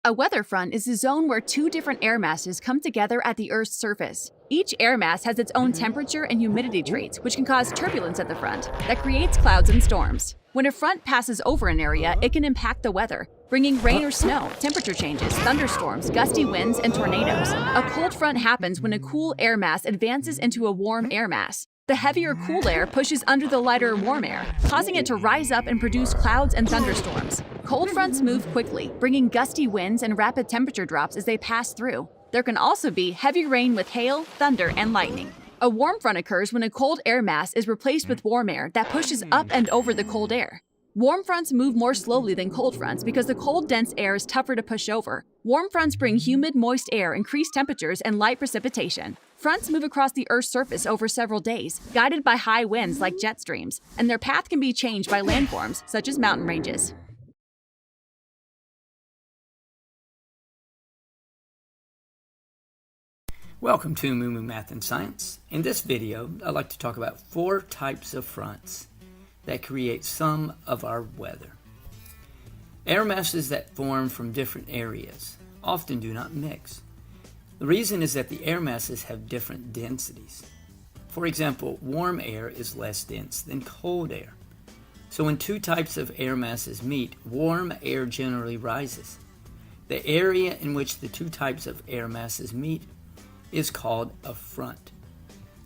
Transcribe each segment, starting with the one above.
A weather front is a zone where two different air masses come together at the Earth's surface. Each air mass has its own temperature and humidity traits, which can cause turbulence at the front that creates clouds and storms. When a front passes over an area, it can impact the weather, bringing rain or snow, temperature changes, thunderstorms, gusty winds, and tornadoes. A cold front happens when a cool air mass advances into a warm air mass. The heavier cool air pushes under the lighter warm air, causing it to rise up and produce clouds and thunderstorms. Cold fronts move quickly, bringing gusty winds and rapid temperature drops as they pass through. There can also be heavy rain with hail, thunder, and lightning. A warm front occurs when a cold air mass is replaced with warm air that pushes up and over the cold air. Warm fronts move more slowly than cold fronts because the cold, dense air is tougher to push over. Warm fronts bring humid, moist air, increased temperatures, and light precipitation. Fronts move across the Earth's surface over several days, guided by high winds like jet streams, and their path can be changed by landforms, such as mountain ranges. Welcome to Moo Moo Math and Science. In this video, I'd like to talk about 4 types of fronts that create some of our weather. Air masses that form from different areas often do not mix. The reason is that the air masses have different densities. For example, warm air is less dense than cold air. So when 2 types of air masses meet, warm air generally rises. The area in which the 2 types of air masses meet is called a front.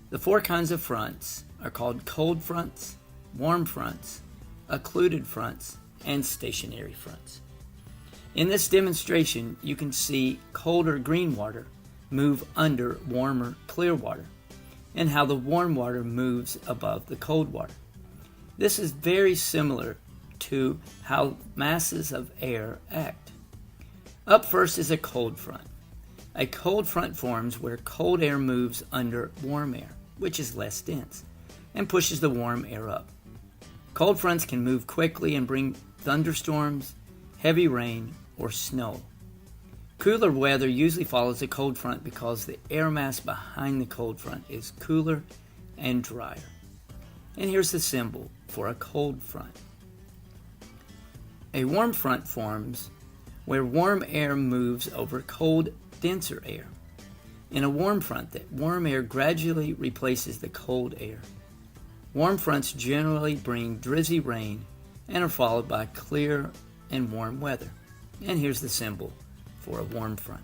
The 4 kinds of fronts are called cold fronts, warm fronts, occluded fronts, and stationary fronts. In this demonstration, you can see colder green water move under warmer clear water, and how the warm water moves above the cold water. This is very similar to how masses of air act. Up first is a cold front. A cold front forms where cold air moves under warm air, which is less dense, and pushes the warm air up. Cold fronts can move quickly and bring thunderstorms, heavy rain, or snow. Cooler weather usually follows a cold front because the air mass behind the cold front is cooler and drier. And here's the symbol for a cold front. A warm front forms where warm air moves over cold, denser air. In a warm front, that warm air gradually replaces the cold air. Warm fronts generally bring drizzly rain and are followed by clear and warm weather. And here's the symbol for a warm front.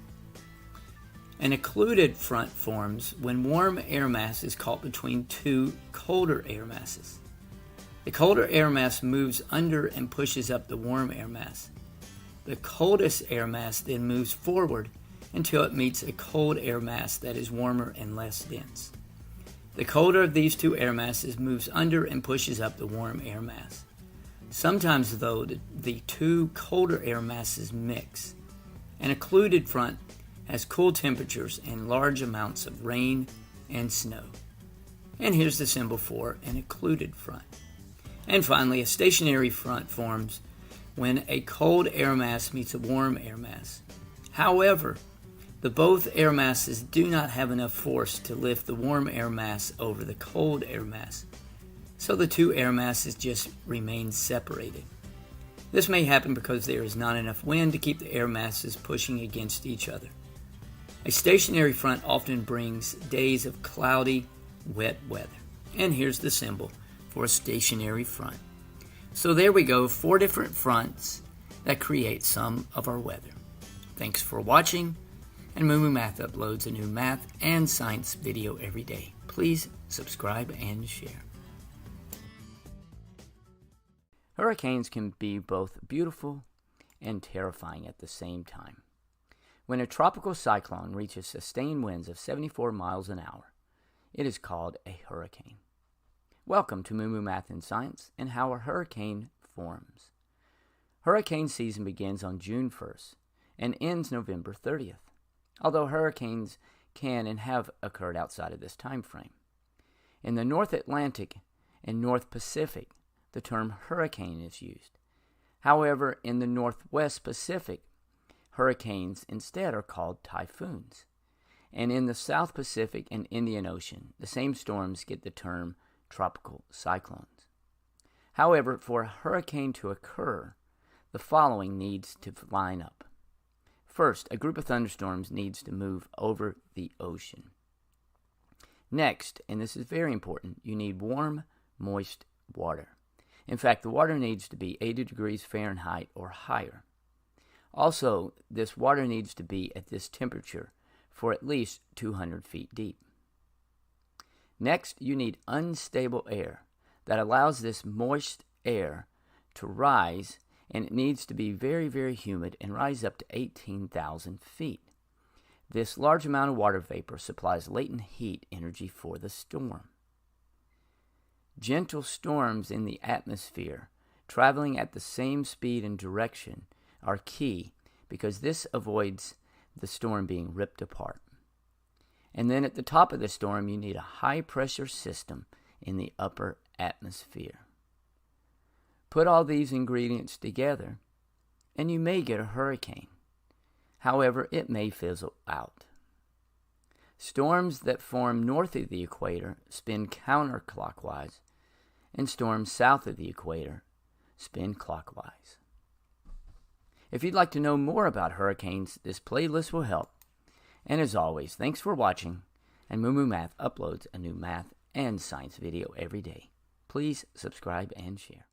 An occluded front forms when warm air mass is caught between 2 colder air masses. The colder air mass moves under and pushes up the warm air mass. The coldest air mass then moves forward until it meets a cold air mass that is warmer and less dense. The colder of these 2 air masses moves under and pushes up the warm air mass. Sometimes, though, the 2 colder air masses mix. An occluded front has cool temperatures and large amounts of rain and snow. And here's the symbol for an occluded front. And finally, a stationary front forms when a cold air mass meets a warm air mass. However, both air masses do not have enough force to lift the warm air mass over the cold air mass, so the 2 air masses just remain separated. This may happen because there is not enough wind to keep the air masses pushing against each other. A stationary front often brings days of cloudy, wet weather. And here's the symbol for a stationary front. So there we go, 4 different fronts that create some of our weather. Thanks for watching. And Moo Moo Math uploads a new math and science video every day. Please subscribe and share. Hurricanes can be both beautiful and terrifying at the same time. When a tropical cyclone reaches sustained winds of 74 miles an hour, it is called a hurricane. Welcome to Moo Moo Math and Science and how a hurricane forms. Hurricane season begins on June 1st and ends November 30th. Although hurricanes can and have occurred outside of this time frame. In the North Atlantic and North Pacific, the term hurricane is used. However, in the Northwest Pacific, hurricanes instead are called typhoons. And in the South Pacific and Indian Ocean, the same storms get the term tropical cyclones. However, for a hurricane to occur, the following needs to line up. First, a group of thunderstorms needs to move over the ocean. Next, and this is very important, you need warm, moist water. In fact, the water needs to be 80 degrees Fahrenheit or higher. Also, this water needs to be at this temperature for at least 200 feet deep. Next, you need unstable air that allows this moist air to rise, and it needs to be very, very humid and rise up to 18,000 feet. This large amount of water vapor supplies latent heat energy for the storm. Gentle storms in the atmosphere, traveling at the same speed and direction, are key because this avoids the storm being ripped apart. And then at the top of the storm, you need a high-pressure system in the upper atmosphere. Put all these ingredients together, and you may get a hurricane. However, it may fizzle out. Storms that form north of the equator spin counterclockwise, and storms south of the equator spin clockwise. If you'd like to know more about hurricanes, this playlist will help. And as always, thanks for watching, and Moo Moo Math uploads a new math and science video every day. Please subscribe and share.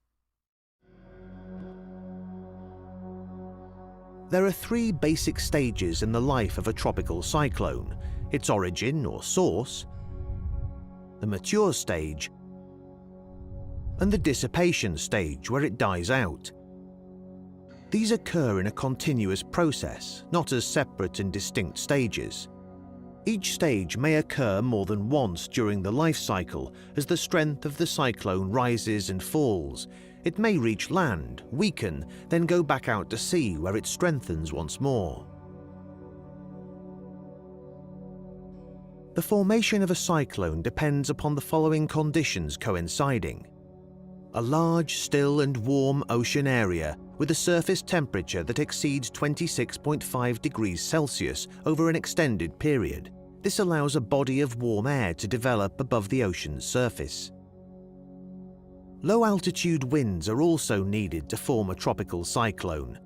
There are three basic stages in the life of a tropical cyclone: its origin or source, the mature stage, and the dissipation stage where it dies out. These occur in a continuous process, not as separate and distinct stages. Each stage may occur more than once during the life cycle as the strength of the cyclone rises and falls. It may reach land, weaken, then go back out to sea where it strengthens once more. The formation of a cyclone depends upon the following conditions coinciding: a large, still and warm ocean area with a surface temperature that exceeds 26.5 degrees Celsius over an extended period. This allows a body of warm air to develop above the ocean's surface. Low-altitude winds are also needed to form a tropical cyclone.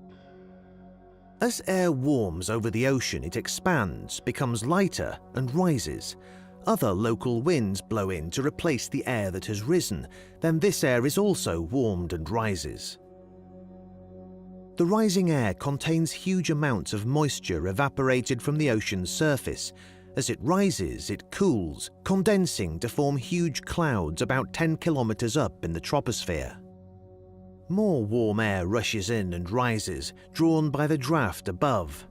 As air warms over the ocean, it expands, becomes lighter, and rises. Other local winds blow in to replace the air that has risen, then this air is also warmed and rises. The rising air contains huge amounts of moisture evaporated from the ocean's surface. As it rises, it cools, condensing to form huge clouds about 10 kilometers up in the troposphere. More warm air rushes in and rises, drawn by the draft above.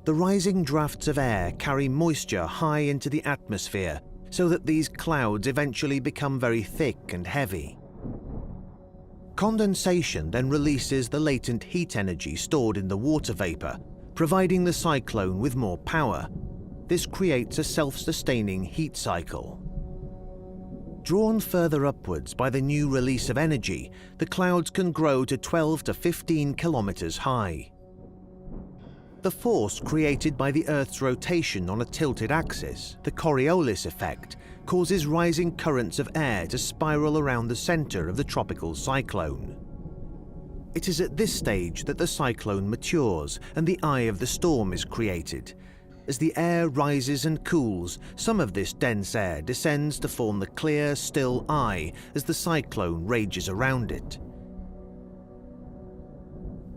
The rising drafts of air carry moisture high into the atmosphere, so that these clouds eventually become very thick and heavy. Condensation then releases the latent heat energy stored in the water vapor, providing the cyclone with more power. This creates a self-sustaining heat cycle. Drawn further upwards by the new release of energy, the clouds can grow to 12 to 15 kilometers high. The force created by the Earth's rotation on a tilted axis, the Coriolis effect, causes rising currents of air to spiral around the center of the tropical cyclone. It is at this stage that the cyclone matures and the eye of the storm is created. As the air rises and cools, some of this dense air descends to form the clear, still eye as the cyclone rages around it.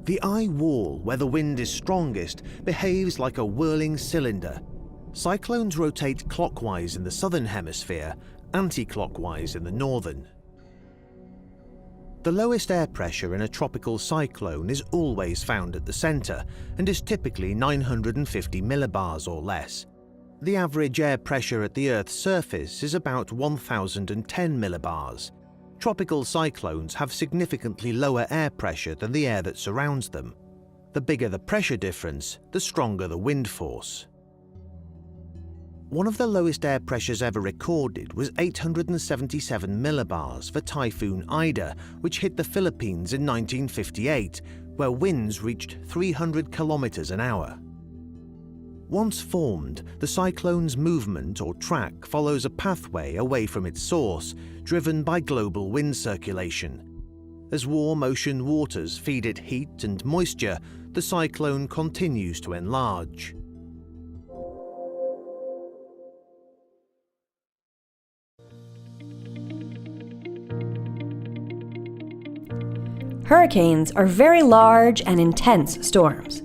The eye wall, where the wind is strongest, behaves like a whirling cylinder. Cyclones rotate clockwise in the southern hemisphere, anti-clockwise in the northern. The lowest air pressure in a tropical cyclone is always found at the center and is typically 950 millibars or less. The average air pressure at the Earth's surface is about 1010 millibars. Tropical cyclones have significantly lower air pressure than the air that surrounds them. The bigger the pressure difference, the stronger the wind force. One of the lowest air pressures ever recorded was 877 millibars for Typhoon Ida, which hit the Philippines in 1958, where winds reached 300 kilometers an hour. Once formed, the cyclone's movement or track follows a pathway away from its source, driven by global wind circulation. As warm ocean waters feed it heat and moisture, the cyclone continues to enlarge. Hurricanes are very large and intense storms.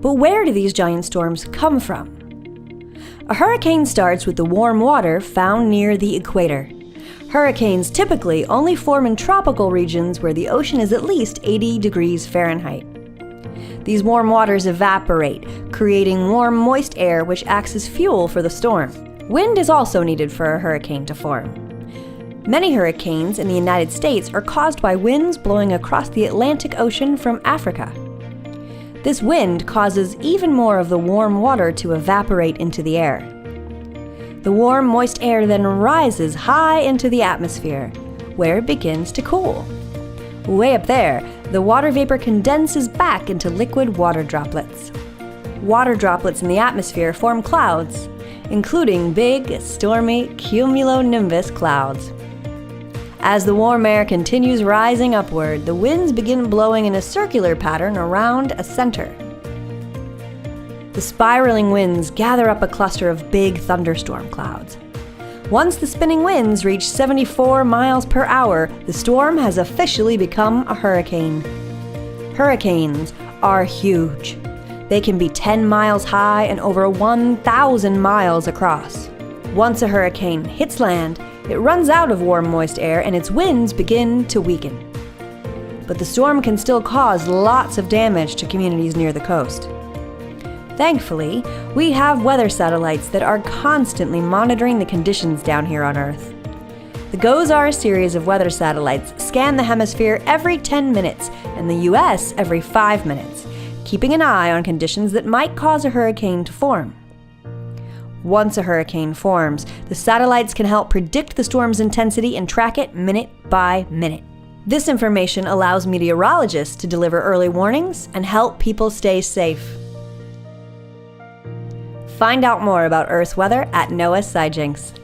But where do these giant storms come from? A hurricane starts with the warm water found near the equator. Hurricanes typically only form in tropical regions where the ocean is at least 80 degrees Fahrenheit. These warm waters evaporate, creating warm, moist air which acts as fuel for the storm. Wind is also needed for a hurricane to form. Many hurricanes in the United States are caused by winds blowing across the Atlantic Ocean from Africa. This wind causes even more of the warm water to evaporate into the air. The warm, moist air then rises high into the atmosphere, where it begins to cool. Way up there, the water vapor condenses back into liquid water droplets. Water droplets in the atmosphere form clouds, including big, stormy cumulonimbus clouds. As the warm air continues rising upward, the winds begin blowing in a circular pattern around a center. The spiraling winds gather up a cluster of big thunderstorm clouds. Once the spinning winds reach 74 miles per hour, the storm has officially become a hurricane. Hurricanes are huge. They can be 10 miles high and over 1,000 miles across. Once a hurricane hits land, it runs out of warm, moist air and its winds begin to weaken. But the storm can still cause lots of damage to communities near the coast. Thankfully, we have weather satellites that are constantly monitoring the conditions down here on Earth. The GOES-R series of weather satellites scan the hemisphere every 10 minutes and the US every 5 minutes, keeping an eye on conditions that might cause a hurricane to form. Once a hurricane forms, the satellites can help predict the storm's intensity and track it minute by minute. This information allows meteorologists to deliver early warnings and help people stay safe. Find out more about Earth's weather at NOAA's SciJinx.